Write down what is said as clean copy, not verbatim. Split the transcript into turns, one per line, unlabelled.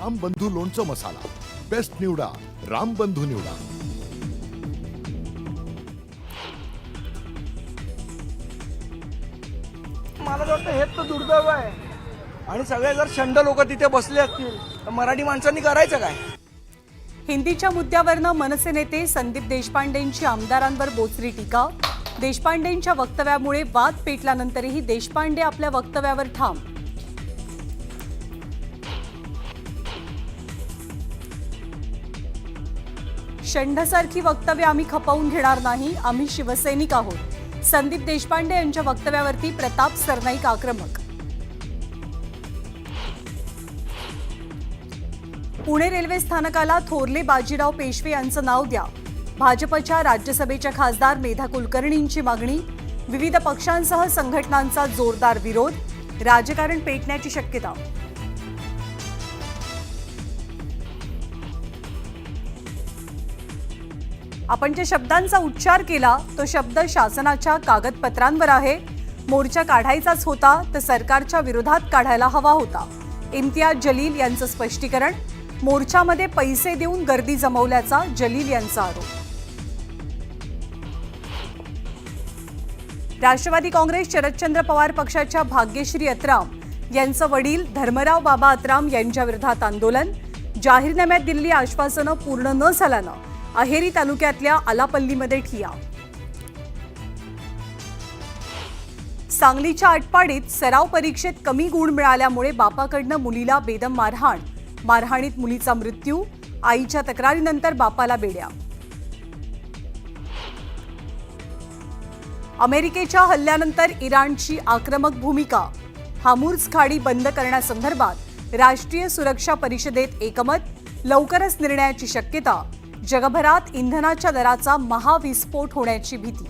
रामबंधू लोणचं मसाला बेस्ट निवडा, रामबंधू निवडा.
मला तर वाटतं हेच तर दुर्दैव आहे. आणि सगळे जर शंड लोक तिथे बसले असतील तर मराठी माणसांनी करायचं काय?
हिंदीच्या मुद्द्यावरनं मनसे नेते संदीप देशपांडेंची आमदारांवर बोचरी टीका. देशपांडेंच्या वक्तव्यामुळे वाद पेटल्यानंतरही देशपांडे आपल्या वक्तव्यावर ठाम. शंढसारखी वक्तव्य आम्ही खपवून घेणार नाही, आम्ही शिवसैनिक आहोत. संदीप देशपांडे यांच्या वक्तव्यावरती प्रताप सरनाईक आक्रमक. पुणे रेल्वे स्थानकाला थोरले बाजीराव पेशवे यांचं नाव द्या. भाजपच्या राज्यसभेच्या खासदार मेधा कुलकर्णींची मागणी. विविध पक्षांसह संघटनांचा जोरदार विरोध. राजकारण पेटण्याची शक्यता. आपण ज्या शब्दांचा उच्चार केला तो शब्द शासनाच्या कागदपत्रांवर आहे. मोर्चा काढायचाच होता तर सरकारच्या विरोधात काढायला हवा होता. इम्तियाज जलील यांचं स्पष्टीकरण. मोर्चामध्ये पैसे देऊन गर्दी जमवल्याचा जलील यांचा आरोप. राष्ट्रवादी काँग्रेस शरदचंद्र पवार पक्षाच्या भाग्यश्री अत्राम यांचं वडील धर्मराव बाबा अत्राम यांच्या विरोधात आंदोलन. जाहीरनाम्यात दिलेली आश्वासनं पूर्ण न झाल्यानं अहेरी तालुक्यातल्या आलापल्लीमध्ये ठिय्या. सांगलीच्या आटपाडीत सराव परीक्षेत कमी गुण मिळाल्यामुळे बापाकडनं मुलीला बेदम मारहाण. मारहाणीत मुलीचा मृत्यू. आईच्या तक्रारीनंतर बापाला बेड्या. अमेरिकेच्या हल्ल्यानंतर इराणची आक्रमक भूमिका. हामुर्झ खाडी बंद करण्यासंदर्भात राष्ट्रीय सुरक्षा परिषदेत एकमत. लवकरच निर्णयाची शक्यता. जगभरात इंधनाच्या दराचा महाविस्फोट होण्याची भीती.